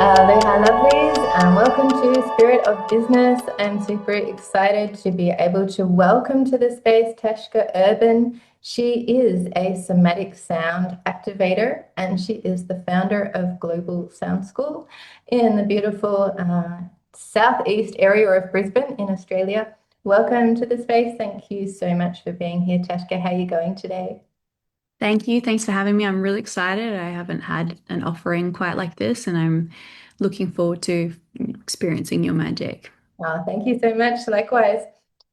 Aloha lovelies, and welcome to Spirit of Business. I'm super excited to be able to welcome to the space Tashka Urban. She is a somatic sound activator and she is the founder of Global Sound School in the beautiful southeast area of Brisbane in Australia. Welcome to the space. Thank you so much for being here, Tashka. How are you going today? Thank you. Thanks for having me. I'm really excited. I haven't had an offering quite like this, and I'm looking forward to experiencing your magic. Oh, thank you so much. Likewise.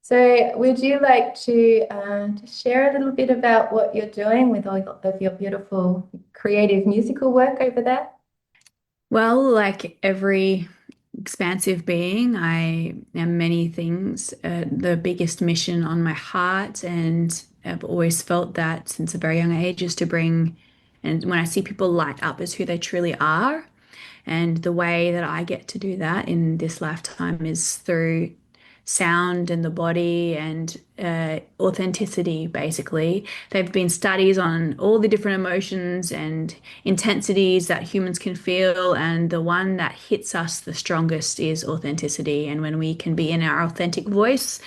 So, would you like to share a little bit about what you're doing with all of your beautiful creative musical work over there? Well, like every expansive being, I am many things. The biggest mission on my heart, and I've always felt that since a very young age, is to bring, and when I see people light up as who they truly are. And the way that I get to do that in this lifetime is through sound and the body and authenticity, basically. There have been studies on all the different emotions and intensities that humans can feel, and the one that hits us the strongest is authenticity. And when we can be in our authentic voice,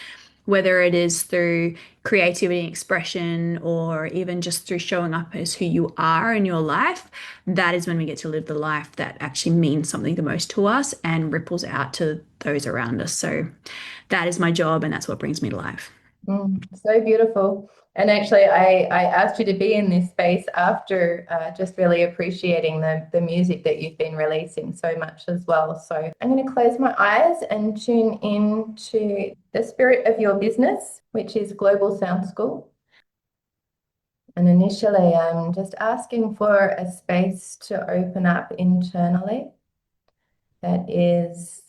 whether it is through creativity and expression or even just through showing up as who you are in your life, that is when we get to live the life that actually means something the most to us and ripples out to those around us. So that is my job, and that's what brings me to life. So beautiful. And actually, I asked you to be in this space after just really appreciating the music that you've been releasing so much as well. So I'm going to close my eyes and tune in to the spirit of your business, which is Global Sound School. And initially, I'm just asking for a space to open up internally. That is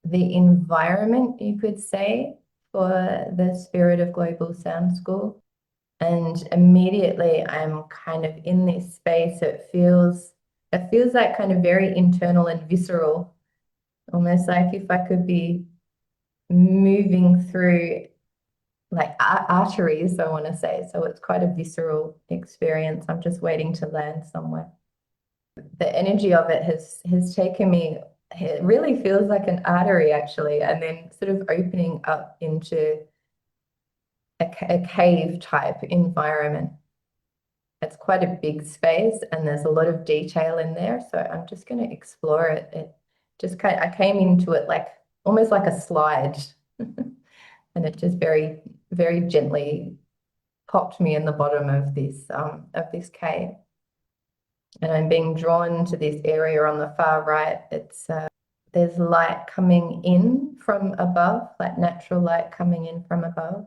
the environment, you could say, for the spirit of Global Sound School. And immediately I'm kind of in this space. It feels like kind of very internal and visceral, almost like if I could be moving through like arteries, I want to say. So it's quite a visceral experience. I'm just waiting to land somewhere. The energy of it has taken me, it really feels like an artery actually, and then sort of opening up into a cave type environment. It's quite a big space and there's a lot of detail in there. So I'm just going to explore it. I came into it like almost like a slide and it just very, very gently popped me in the bottom of this cave. And I'm being drawn to this area on the far right. There's light coming in from above, like natural light coming in from above.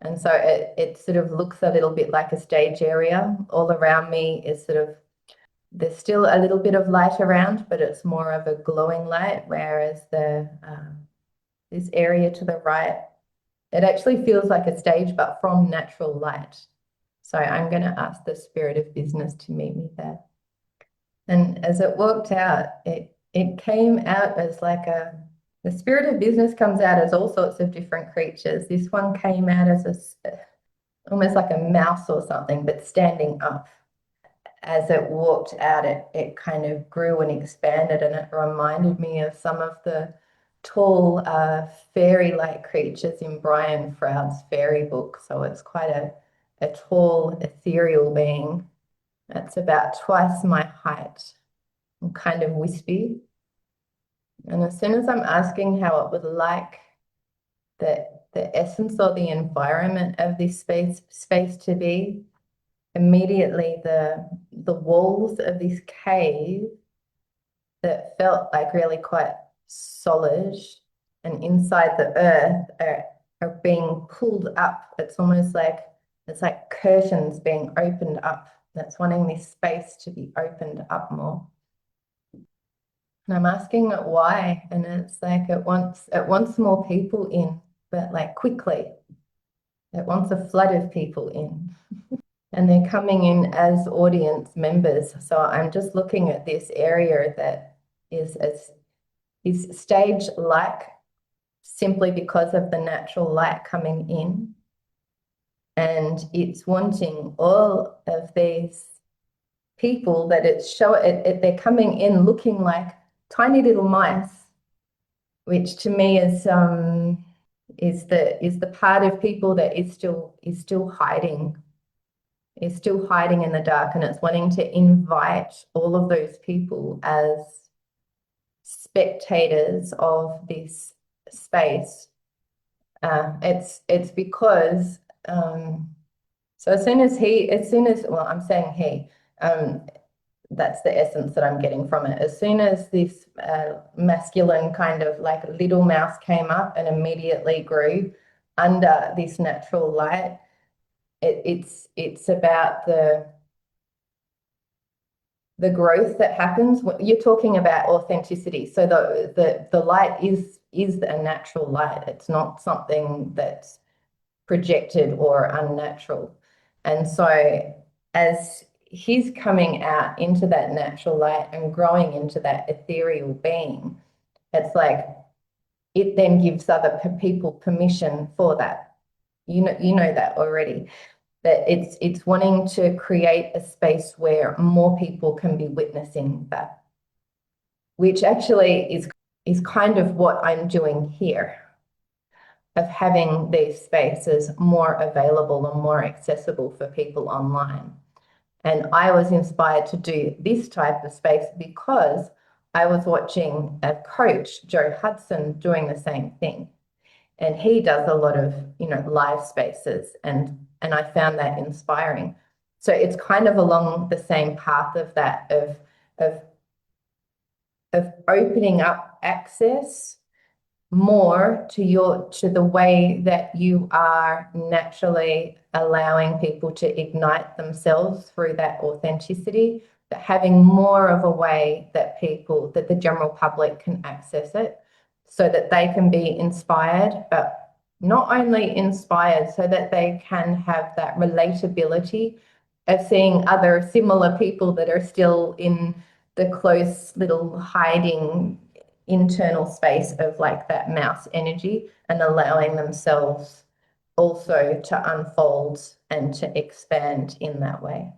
And so it sort of looks a little bit like a stage area. All around me is there's still a little bit of light around, but it's more of a glowing light, whereas this area to the right, it actually feels like a stage, but from natural light. So I'm going to ask the spirit of business to meet me there. And as it walked out, it came out as like the spirit of business comes out as all sorts of different creatures. This one came out as almost like a mouse or something, but standing up. As it walked out, it kind of grew and expanded, and it reminded me of some of the tall fairy-like creatures in Brian Froud's fairy book. So it's quite a tall, ethereal being. That's about twice my height and kind of wispy. And as soon as I'm asking how it would like the essence or the environment of this space to be, immediately the walls of this cave that felt like really quite solid and inside the earth are being pulled up. It's like curtains being opened up. That's wanting this space to be opened up more. And I'm asking it why, and it's like it wants more people in, but like quickly. It wants a flood of people in. And they're coming in as audience members. So I'm just looking at this area that is stage-like simply because of the natural light coming in. And it's wanting all of these people that they're coming in looking like tiny little mice, which to me is the part of people that is still hiding in the dark, and it's wanting to invite all of those people as spectators of this space. It's because so as soon as well, I'm saying he, that's the essence that I'm getting from it. As soon as this masculine kind of like little mouse came up and immediately grew under this natural light, it's about the growth that happens. You're talking about authenticity. So the light is a natural light. It's not something that's projected or unnatural. And so as he's coming out into that natural light and growing into that ethereal being, it's like it then gives other people permission for that. You know that already. That it's wanting to create a space where more people can be witnessing that, which actually is kind of what I'm doing here, of having these spaces more available and more accessible for people online. And I was inspired to do this type of space because I was watching a coach, Joe Hudson, doing the same thing. And he does a lot of, live spaces, and I found that inspiring. So it's kind of along the same path of that, of opening up access more to the way that you are naturally allowing people to ignite themselves through that authenticity, but having more of a way that the general public can access it so that they can be inspired, but not only inspired, so that they can have that relatability of seeing other similar people that are still in the close little hiding internal space of like that mouse energy, and allowing themselves also to unfold and to expand in that way.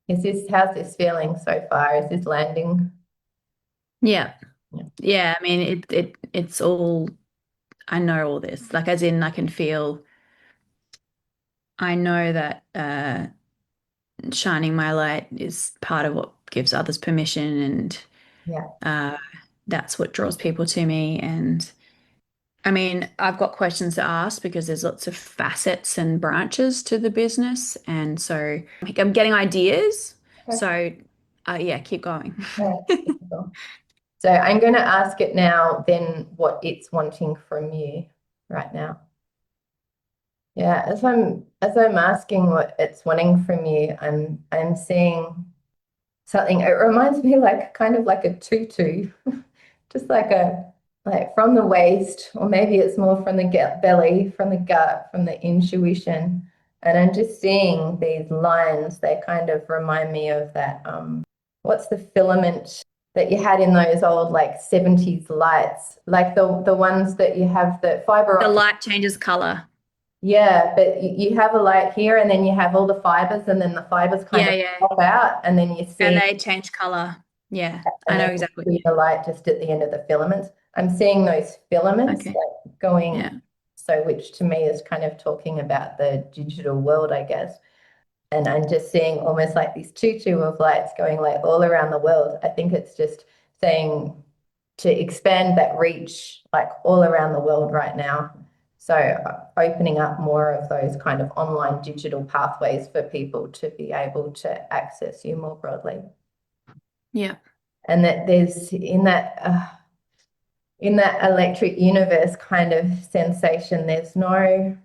How's this feeling so far? Is this landing? Yeah. Yeah. Yeah, I mean it's all, I know all this. Like as in I know that shining my light is part of what gives others permission, and Yeah. that's what draws people to me. And I mean, I've got questions to ask because there's lots of facets and branches to the business. And so I'm getting ideas. Okay. So, yeah, keep going. Yeah. Cool. So I'm going to ask it now then what it's wanting from you right now. Yeah, as I'm asking what it's wanting from you, I'm seeing something. It reminds me like kind of like a tutu, just like from the waist, or maybe it's more from the belly, from the gut, from the intuition. And I'm just seeing these lines. They kind of remind me of that. What's the filament that you had in those old like 70s lights, like the ones that you have the fiber The optic. light changes color. Yeah, but you have a light here, and then you have all the fibers, and then the fibers kind Yeah, of yeah. pop out, and then you And see, they change color. Yeah, I and know then you exactly what see you the light just at the end of the filaments. I'm seeing those filaments Okay. like going, Yeah. so which to me is kind of talking about the digital world, I guess. And I'm just seeing almost like these tutu of lights going like all around the world. I think it's just saying to expand that reach like all around the world right now. So opening up more of those kind of online digital pathways for people to be able to access you more broadly. Yeah. And that there's in that electric universe kind of sensation, there's no,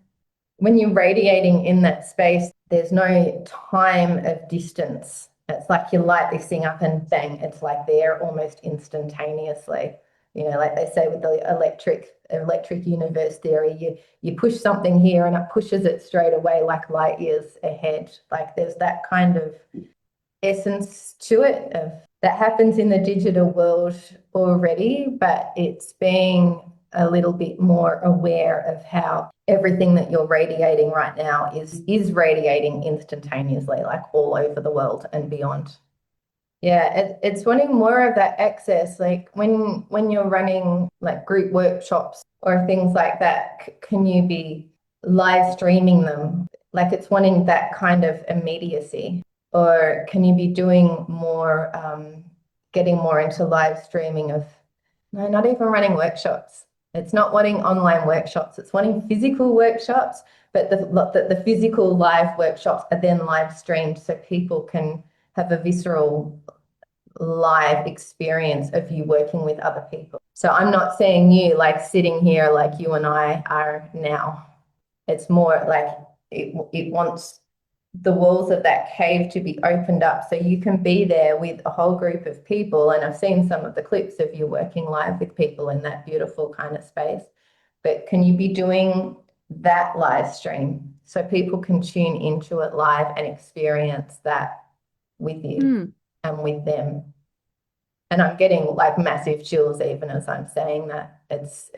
when you're radiating in that space, there's no time of distance. It's like you light this thing up and bang, it's like there almost instantaneously. Like they say with the electric universe theory, you push something here and it pushes it straight away like light years ahead. Like there's that kind of essence to it of that happens in the digital world already, but it's being a little bit more aware of how everything that you're radiating right now is radiating instantaneously, like all over the world and beyond. Yeah, it's wanting more of that access. Like when you're running like group workshops or things like that, can you be live streaming them? Like it's wanting that kind of immediacy. Or can you be doing more, getting more into live streaming of, no, not even running workshops. It's not wanting online workshops. It's wanting physical workshops, but the physical live workshops are then live streamed so people can have a visceral live experience of you working with other people. So I'm not seeing you like sitting here like you and I are now. It's more like it wants the walls of that cave to be opened up so you can be there with a whole group of people. And I've seen some of the clips of you working live with people in that beautiful kind of space. But can you be doing that live stream so people can tune into it live and experience that with you Mm, and with them? And I'm getting like massive chills even as I'm saying that. It's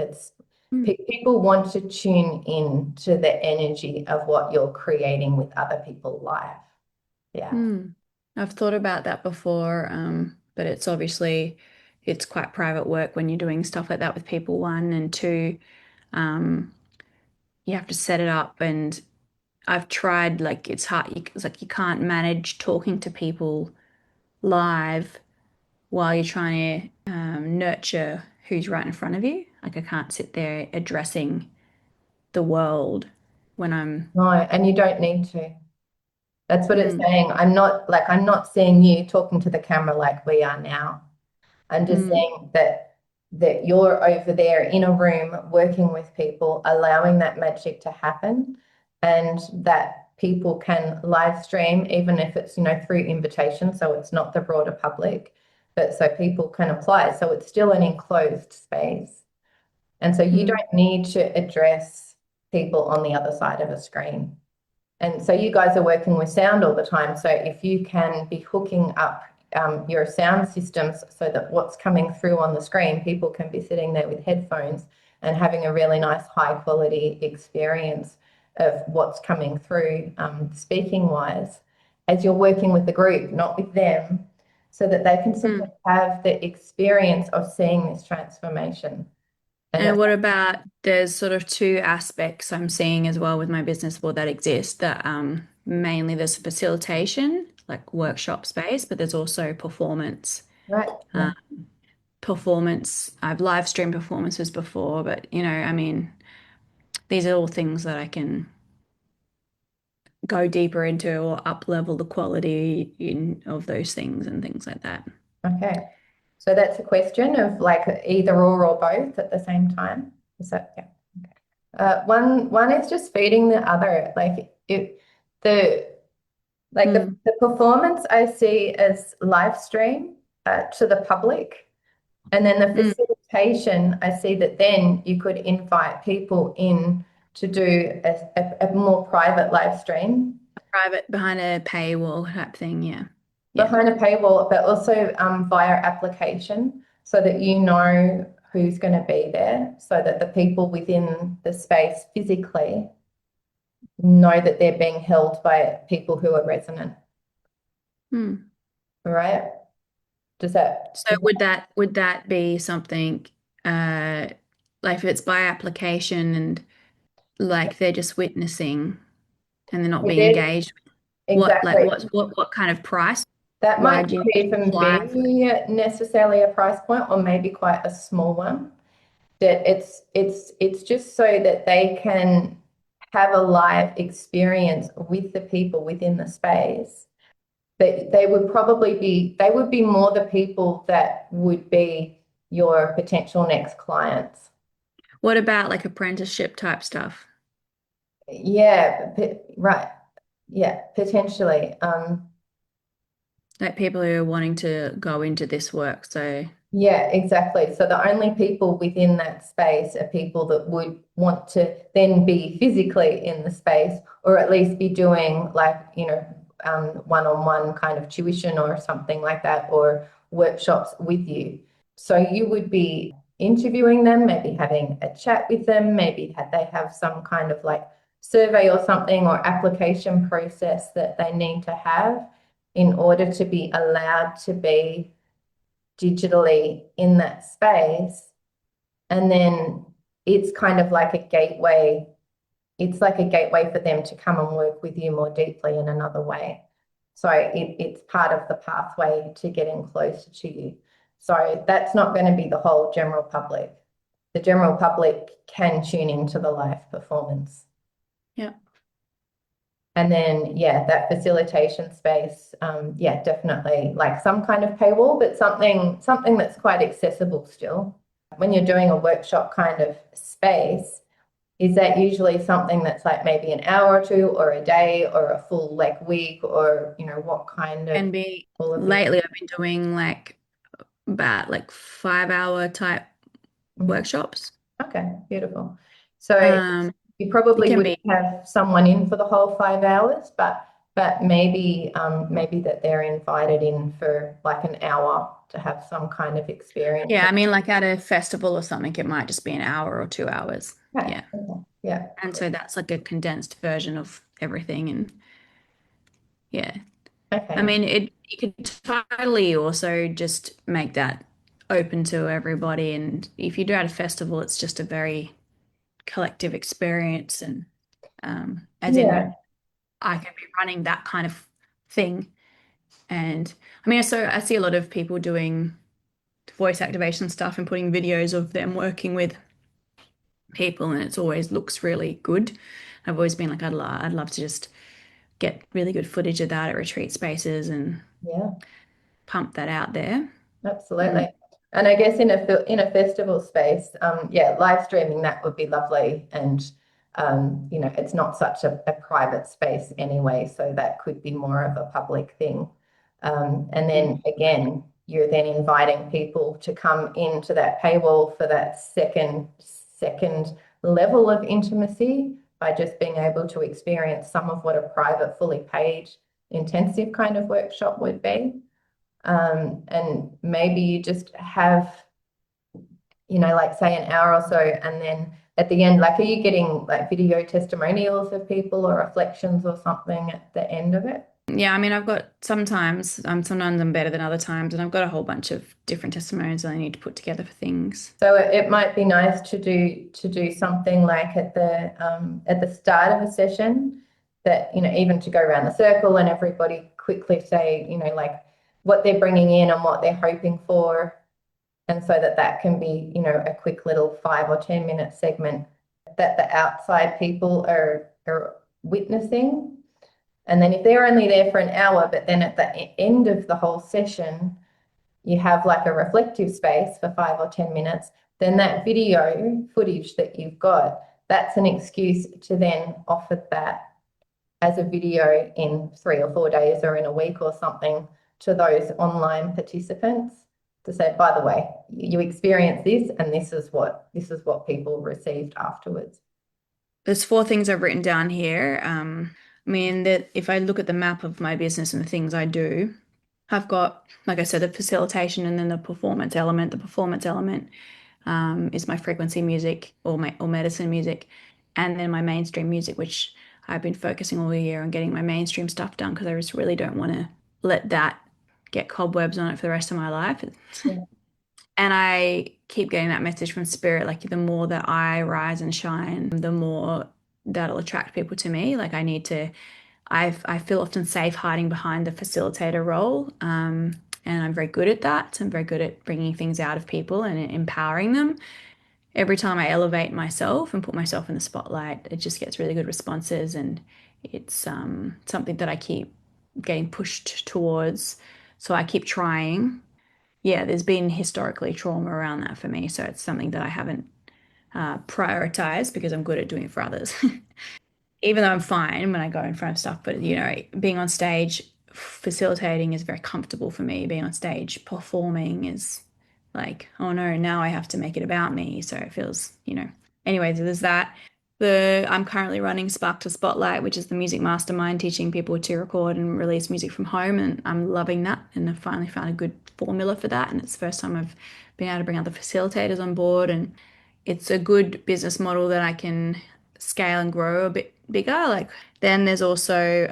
mm, people want to tune in to the energy of what you're creating with other people live. Yeah. mm. I've thought about that before, but it's obviously it's quite private work when you're doing stuff like that with people, one, and two, um, you have to set it up and I've tried like it's hard. It's like you can't manage talking to people live while you're trying to nurture who's right in front of you. Like I can't sit there addressing the world when I'm. No, and you don't need to. That's what it's Mm, saying. I'm not seeing you talking to the camera like we are now. I'm just mm, saying that you're over there in a room working with people, allowing that magic to happen, and that people can live stream, even if it's, through invitation, so it's not the broader public, but so people can apply. So it's still an enclosed space. And so you mm, don't need to address people on the other side of a screen. And so you guys are working with sound all the time. So if you can be hooking up your sound systems so that what's coming through on the screen, people can be sitting there with headphones and having a really nice high quality experience of what's coming through speaking wise as you're working with the group, not with them, so that they can simply mm. have the experience of seeing this transformation. And And that's what about there's sort of two aspects I'm seeing as well with my business board that exist that mainly there's facilitation, like workshop space, but there's also performance. right. Uh, Yeah. performance, I've live streamed performances before, but I mean, these are all things that I can go deeper into or up level the quality in of those things and things like that. Okay. So that's a question of like either or both at the same time. Is that, yeah. One is just feeding the other. Like the Mm, the performance I see as live stream to the public, and then the mm. facilitation I see that then you could invite people in to do a more private live stream Private behind a paywall type thing, yeah. Yeah. behind a paywall, but also via application so that you know who's going to be there, so that the people within the space physically know that they're being held by people who are resonant. Mm. All right. So would that be something uh like if it's by application and like they're just witnessing and they're not it being is engaged, what like exactly. what kind of price? That Why might do you not need to even apply for it? be necessarily a price point, or maybe quite a small one. That it's just so that they can have a live experience with the people within the space. But they would be more the people that would be your potential next clients. What about like apprenticeship type stuff? Yeah, right. Yeah, potentially. Like people who are wanting to go into this work. So, Yeah, exactly. So the only people within that space are people that would want to then be physically in the space, or at least be doing like, one-on-one kind of tuition or something like that, or workshops with you. So you would be interviewing them, maybe having a chat with them, maybe they have some kind of like survey or something or application process that they need to have in order to be allowed to be digitally in that space. And then it's kind of like a gateway. It's like a gateway for them to come and work with you more deeply in another way. So it's part of the pathway to getting closer to you. So that's not going to be the whole general public. The general public can tune into the live performance. Yeah. And then, yeah, that facilitation space, yeah, definitely like some kind of paywall, but something that's quite accessible still. When you're doing a workshop kind of space, is that usually something that's like maybe an hour or two or a day or a full like week or, what kind of And be all of this? lately I've been doing like about like 5 hour type Mhm. workshops. Okay, beautiful. So Um, you it probably can wouldn't be, have someone in for the whole 5 hours, but maybe that they're invited in for like an hour to have some kind of experience. yeah, I mean, like at a festival or something, it might just be an hour or 2 hours. Okay, Yeah. okay, yeah, And so that's like a condensed version of everything. And yeah, I okay, mean, you could totally also just make that open to everybody. And if you do at a festival, it's just a very collective experience. And as in, yeah, I could be running that kind of thing. And I mean, so I see a lot of people doing voice activation stuff and putting videos of them working with people, and it's always looks really good. I've always been like, I'd love to just get really good footage of that at retreat spaces and yeah. pump that out there. Absolutely. Mm. And I guess in a festival space, yeah, live streaming that would be lovely. And it's not such a private space anyway, so that could be more of a public thing. And then again, you're then inviting people to come into that paywall for that second level of intimacy by just being able to experience some of what a private, fully paid, intensive kind of workshop would be. And maybe you just have, like say an hour or so, and then at the end, like, are you getting like video testimonials of people or reflections or something at the end of it? Yeah, I mean, I've got sometimes I'm better than other times, and I've got a whole bunch of different testimonials that I need to put together for things. So it might be nice to do something like at the start of a session that, even to go around the circle and everybody quickly say, like what they're bringing in and what they're hoping for. And so that can be, a quick little 5 or 10 minute segment that the outside people are witnessing. And then if they're only there for an hour, but then at the end of the whole session, you have like a reflective space for 5 or 10 minutes, then that video footage that you've got, that's an excuse to then offer that as a video in 3 or 4 days or in a week or something to those online participants to say, by the way, you experienced this and this is what people received afterwards. There's four things I've written down here. I mean, that if I look at the map of my business and the things I do, I've got, like I said, the facilitation and then the performance element. The performance element is my frequency music or medicine music, and then my mainstream music, which I've been focusing all year on getting my mainstream stuff done because I just really don't want to let that get cobwebs on it for the rest of my life. Yeah. And I keep getting that message from spirit, like the more that I rise and shine, the more that'll attract people to me. Like I feel often safe hiding behind the facilitator role. And I'm very good at that. I'm very good at bringing things out of people and empowering them. Every time I elevate myself and put myself in the spotlight, it just gets really good responses. And it's something that I keep getting pushed towards. So I keep trying. Yeah, there's been historically trauma around that for me. So it's something that I haven't prioritized because I'm good at doing it for others. Even though I'm fine when I go in front of stuff, but being on stage facilitating is very comfortable for me. Being on stage performing is like, oh no, now I have to make it about me. So it feels, anyway, so there's that. I'm currently running Spark to Spotlight, which is the music mastermind teaching people to record and release music from home, and I'm loving that. And I've finally found a good formula for that. And it's the first time I've been able to bring other facilitators on board, and it's a good business model that I can scale and grow a bit bigger. Like then there's also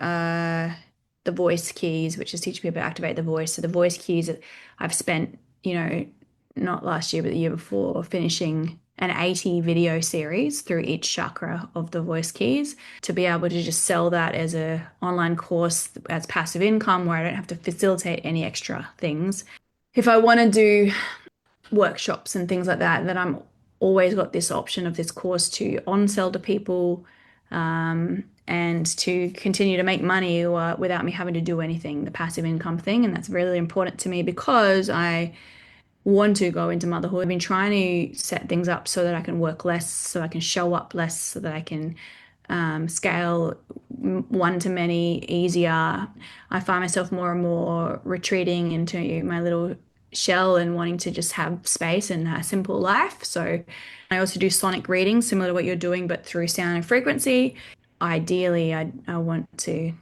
the voice keys, which is teaching people to activate the voice. So the voice keys, I've spent, not last year, but the year before, finishing an 80 video series through each chakra of the voice keys to be able to just sell that as a online course as passive income where I don't have to facilitate any extra things. If I want to do workshops and things like that, then I'm always got this option of this course to on sell to people, and to continue to make money without me having to do anything, the passive income thing. And that's really important to me because I want to go into motherhood. I've been trying to set things up so that I can work less, so I can show up less, so that I can scale one to many easier. I find myself more and more retreating into my little shell and wanting to just have space and a simple life. So I also do sonic readings, similar to what you're doing, but through sound and frequency. Ideally, I want to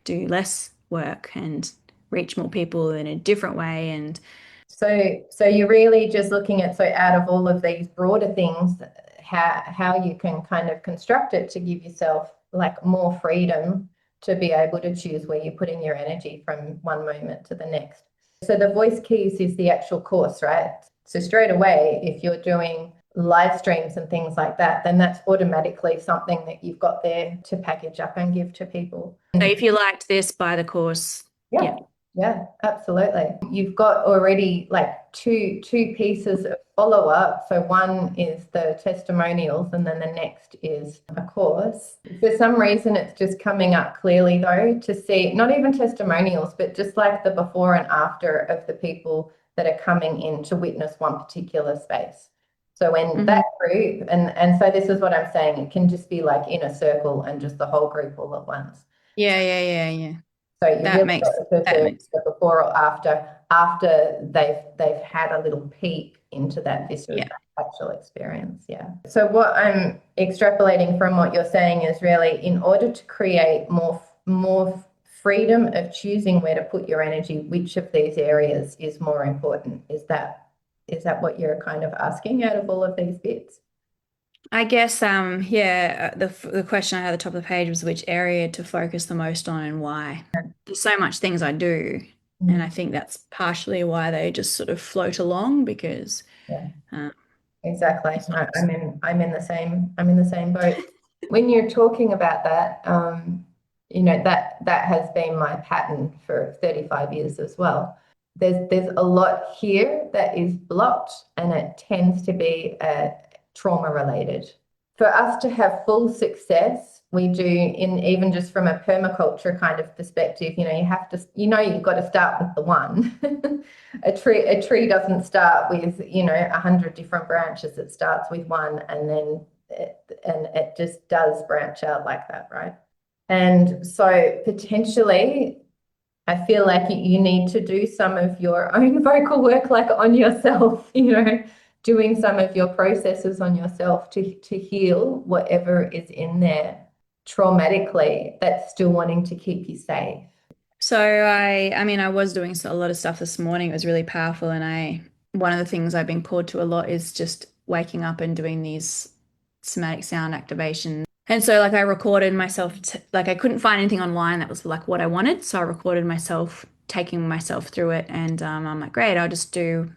do less work and reach more people in a different way. And so you're really just looking at, so out of all of these broader things, how you can kind of construct it to give yourself like more freedom to be able to choose where you're putting your energy from one moment to the next. So the voice keys is the actual course, right? So straight away, if you're doing live streams and things like that, then that's automatically something that you've got there to package up and give to people. so if you liked this, buy the course. Yeah. Yeah, absolutely. You've got already like two pieces of follow-up. So one is the testimonials and then the next is a course. For some reason, it's just coming up clearly though to see not even testimonials, but just like the before and after of the people that are coming in to witness one particular space. So when that group, and so this is what I'm saying, it can just be like in a circle and just the whole group all at once. Yeah. So you That really makes got the before or after they've had a little peek into that visceral actual experience. Yeah. So what I'm extrapolating from what you're saying is really in order to create more freedom of choosing where to put your energy, which of these areas is more important? Is that what you're kind of asking out of all of these bits? I guess, the question I had at the top of the page was which area to focus the most on and why. There's so much things I do, and I think that's partially why they just sort of float along because Yeah. um, Exactly. I'm in the same boat. When you're talking about that, that has been my pattern for 35 years as well. There's a lot here that is blocked, and it tends to be trauma related. For us to have full success, we do in even just from a permaculture kind of perspective, you have to, you've got to start with the one. A tree doesn't start with, 100 different branches. It starts with one, and then it just does branch out like that, right? And so potentially I feel like you need to do some of your own vocal work, like on yourself, doing some of your processes on yourself to heal whatever is in there traumatically that's still wanting to keep you safe. So I was doing a lot of stuff this morning. It was really powerful, and one of the things I've been called to a lot is just waking up and doing these somatic sound activations. And so like I recorded myself, like I couldn't find anything online that was like what I wanted, so I recorded myself taking myself through it, and I'm like, great, I'll just do,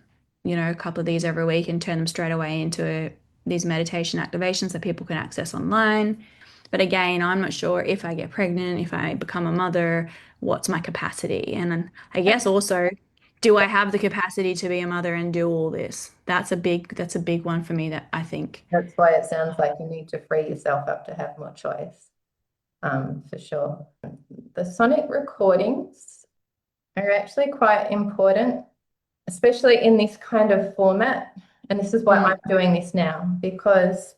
a couple of these every week and turn them straight away into these meditation activations that people can access online. But again, I'm not sure if I get pregnant, if I become a mother, what's my capacity? And then I guess also, do I have the capacity to be a mother and do all this? That's a big one for me that I think. That's why it sounds like you need to free yourself up to have more choice, for sure. The sonic recordings are actually quite important, especially in this kind of format. And this is why I'm doing this now, because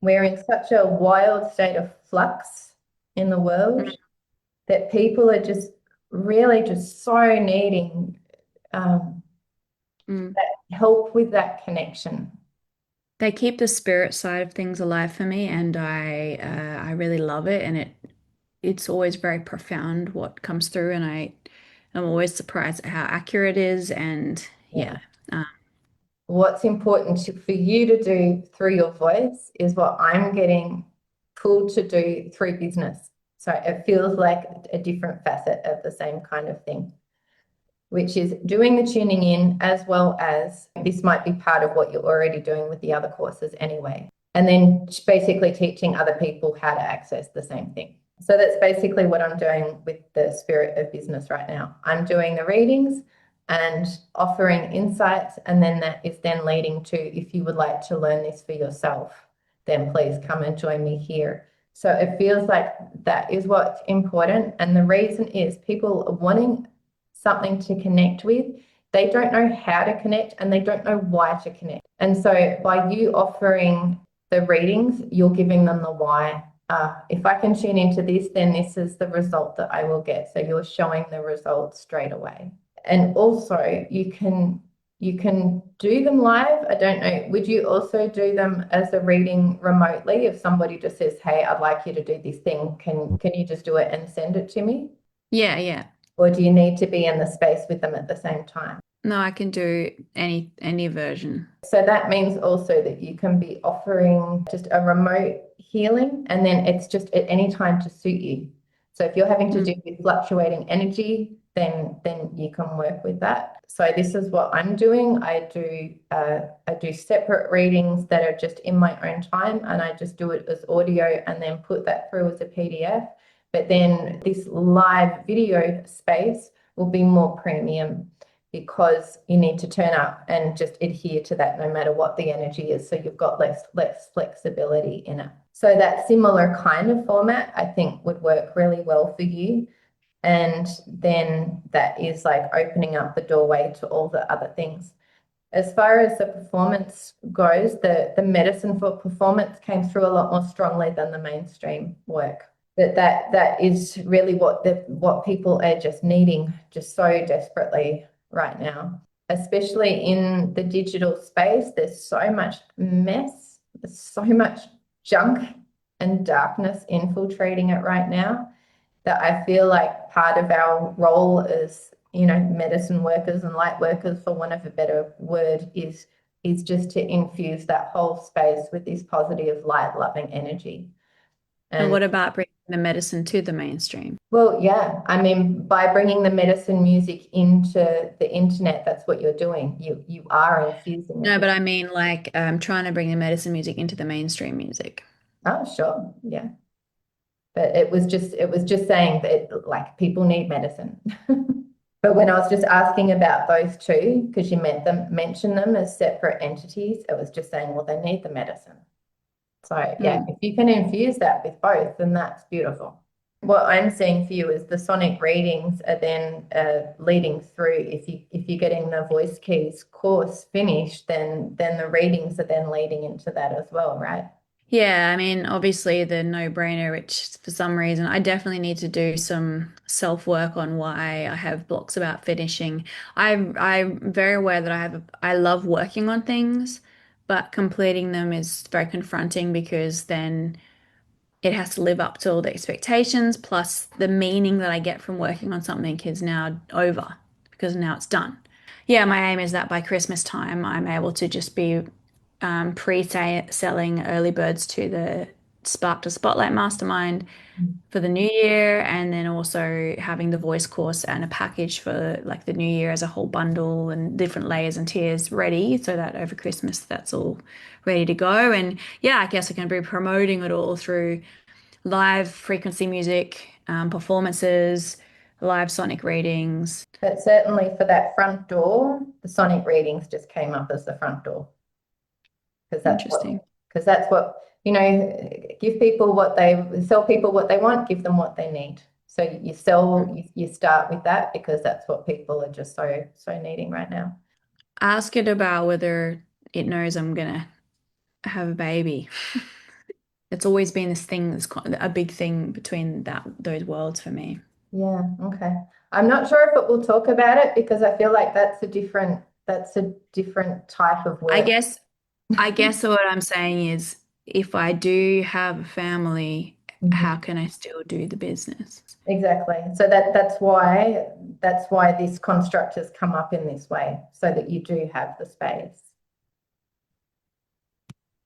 we're in such a wild state of flux in the world that people are just really just so needing that help with that connection. They keep the spirit side of things alive for me, and I really love it, and it's always very profound what comes through, and I'm always surprised at how accurate it is, and Yeah. uh, What's important for you to do through your voice is what I'm getting pulled to do through business. So it feels like a different facet of the same kind of thing, which is doing the tuning in, as well as this might be part of what you're already doing with the other courses anyway. And then basically teaching other people how to access the same thing. So that's basically what I'm doing with the Spirit of Business right now. I'm doing the readings and offering insights, and then that is then leading to, if you would like to learn this for yourself, then please come and join me here. So it feels like that is what's important. And the reason is people are wanting something to connect with. They don't know how to connect, and they don't know why to connect. And so by you offering the readings, you're giving them the why. If I can tune into this, then this is the result that I will get. So you're showing the results straight away. And also you can do them live. I don't know, would you also do them as a reading remotely? If somebody just says, hey, I'd like you to do this thing, can you just do it and send it to me? Yeah. Or do you need to be in the space with them at the same time? No, I can do any version. So that means also that you can be offering just a remote healing, and then it's just at any time to suit you. So if you're having to do with fluctuating energy, then you can work with that. So this is what I'm doing. I do separate readings that are just in my own time, and I just do it as audio and then put that through as a PDF. But then this live video space will be more premium, because you need to turn up and just adhere to that no matter what the energy is. So you've got less flexibility in it. So that similar kind of format, I think, would work really well for you. And then that is like opening up the doorway to all the other things. As far as the performance goes, the medicine for performance came through a lot more strongly than the mainstream work. That is really what people are just needing, just so desperately right now, especially in the digital space. There's so much mess, there's so much junk and darkness infiltrating it right now, that I feel like part of our role as, medicine workers and light workers, for want of a better word, is just to infuse that whole space with this positive, light, loving energy. And what about bringing the medicine to the mainstream? Well, yeah, I mean, by bringing the medicine music into the internet, that's what you're doing. You are infusing it. No, but I mean, like, trying to bring the medicine music into the mainstream music. Oh, sure, yeah. But it was just saying that like people need medicine. But when I was just asking about those two, because you mentioned them as separate entities, it was just saying, well, they need the medicine. So yeah, if you can infuse that with both, then that's beautiful. What I'm seeing for you is the sonic readings are then leading through. If you're getting the voice keys course finished, then the readings are then leading into that as well, right? Yeah, I mean, obviously the no-brainer, which for some reason I definitely need to do some self-work on why I have blocks about finishing. I'm very aware that I love working on things, but completing them is very confronting, because then it has to live up to all the expectations, plus the meaning that I get from working on something is now over because now it's done. Yeah, my aim is that by Christmas time, I'm able to just be pre-selling early birds to the Spark to Spotlight Mastermind for the new year, and then also having the voice course and a package for like the new year as a whole bundle and different layers and tiers ready, so that over Christmas that's all ready to go. And yeah, I guess I can be promoting it all through live frequency music, performances, live sonic readings. But certainly for that front door, the sonic readings just came up as the front door. Interesting. Because that's what, give people sell people what they want, give them what they need. So you start with that, because that's what people are just so needing right now. Ask it about whether it knows I'm gonna have a baby. It's always been this thing that's a big thing between those worlds for me. Yeah, okay. I'm not sure if it will talk about it, because I feel like that's a different type of I work. guess I guess what I'm saying is, if I do have a family, how can I still do the business? Exactly. So that's why this construct has come up in this way, so that you do have the space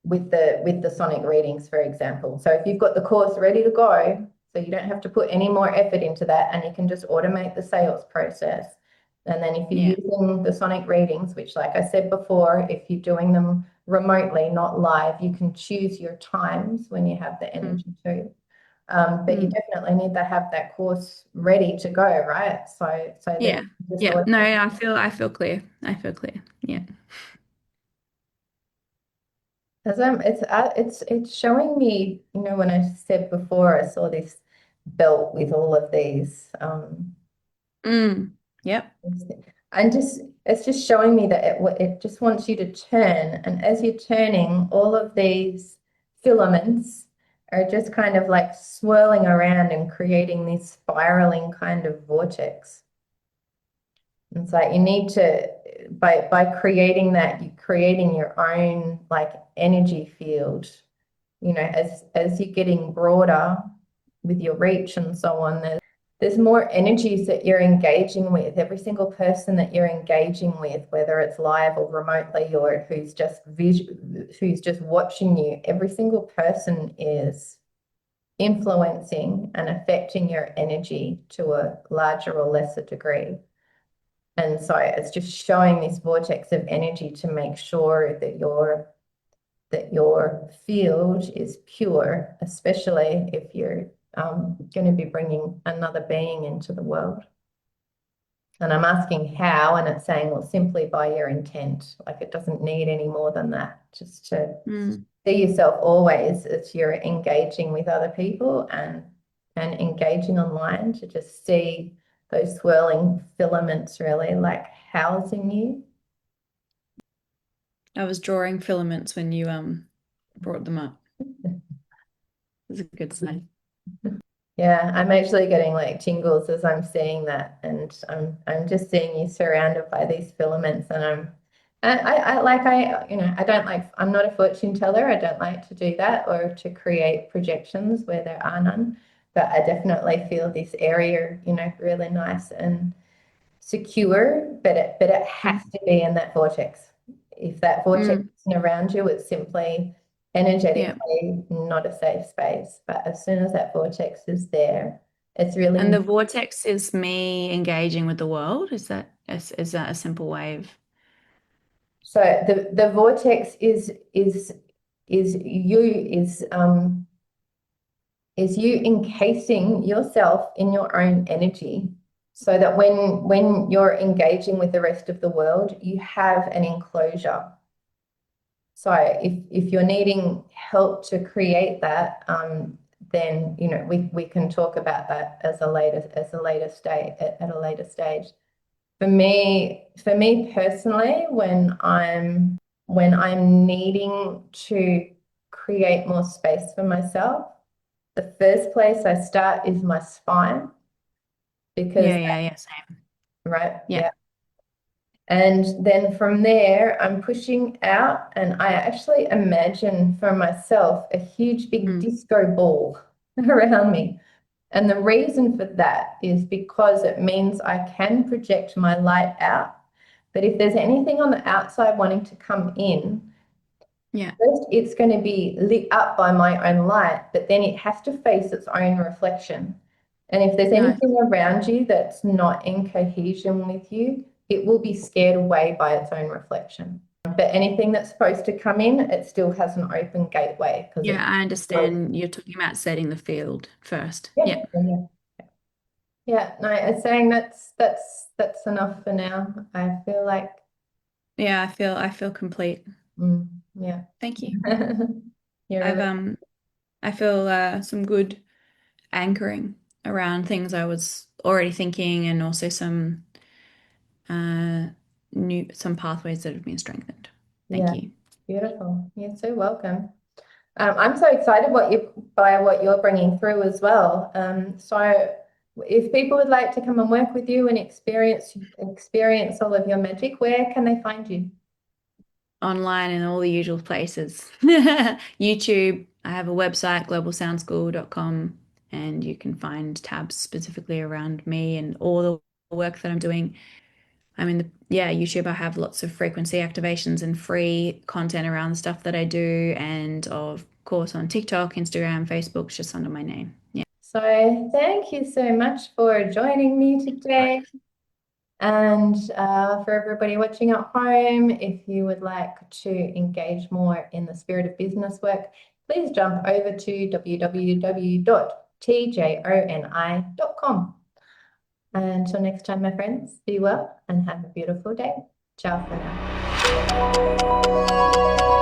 with the sonic readings, for example. So if you've got the course ready to go, So you don't have to put any more effort into that, and you can just automate the sales process. And then if you're Yeah. using the sonic readings, which, like I said before, if you're doing them remotely, not live, you can choose your times when you have the Mm. energy too. But you Mm. definitely need to have that course ready to go, right? So that Yeah. you can just Yeah. No, automate. I feel clear. I feel clear. Yeah. Because it's showing me, when I said before, I saw this belt with all of these Mm. Yep. and just it's just showing me that it just wants you to turn, and as you're turning, all of these filaments are just kind of like swirling around and creating this spiraling kind of vortex. It's like you need to, by creating that, you're creating your own like energy field. As you're getting broader with your reach and so on, there's more energies that you're engaging with. Every single person that you're engaging with, whether it's live or remotely, or who's just watching you, every single person is influencing and affecting your energy to a larger or lesser degree. And so it's just showing this vortex of energy to make sure that your field is pure, especially if you're going to be bringing another being into the world. And I'm asking how, and it's saying, well, simply by your intent. Like it doesn't need any more than that. Just to Mm. see yourself always as you're engaging with other people and engaging online, to just see those swirling filaments really like housing you. I was drawing filaments when you brought them up. It's a good sign. Yeah, I'm actually getting like tingles as I'm seeing that, and I'm just seeing you surrounded by these filaments, and I don't like, I'm not a fortune teller. I don't like to do that or to create projections where there are none, but I definitely feel this area, really nice and secure, but it has Mm. to be in that vortex. If that vortex Mm. isn't around you, it's simply Yeah. energetically not a safe space. But as soon as that vortex is there, it's And really the vortex is me engaging with the world. Is that a simple way of? so the vortex is you encasing yourself in your own energy, so that when you're engaging with the rest of the world, you have an enclosure. So if you're needing help to create that, then we can talk about that at a later stage. For me personally, when I'm needing to create more space for myself, the first place I start is my spine, because Yeah, yeah, yeah, same. right, Yeah. yeah. And then from there, I'm pushing out, and I actually imagine for myself a huge big Mm. disco ball around me. And the reason for that is because it means I can project my light out. But if there's anything on the outside wanting to come in, Yeah. first it's going to be lit up by my own light, but then it has to face its own reflection. And if there's Nice. anything around you that's not in cohesion with you, it will be scared away by its own reflection. But anything that's supposed to come in, it still has an open gateway, because Yeah, it's I well, understand you're talking about setting the field first. yeah, Yeah. yeah, yeah. No, it's saying that's enough for now. I feel like, Yeah, I feel complete. yeah. Thank you. You're I've really, I feel some good anchoring around things I was already thinking, and also uh some pathways that have been strengthened. Thank yeah, you. beautiful. You're so welcome. I'm so excited by what you're bringing through as well. So if people would like to come and work with you and experience all of your magic, where can they find you? Online in all the usual places. YouTube, I have a website, globalsoundschool.com, and you can find tabs specifically around me and all the work that I'm doing. I'm in yeah, YouTube, I have lots of frequency activations and free content around the stuff that I do, and of course on TikTok, Instagram, Facebook, it's just under my name. Yeah. So thank you so much for joining me today. And for everybody watching at home, if you would like to engage more in the spirit of business work, please jump over to www.tjoni.com. Until next time, my friends, be well and have a beautiful day. Ciao for now.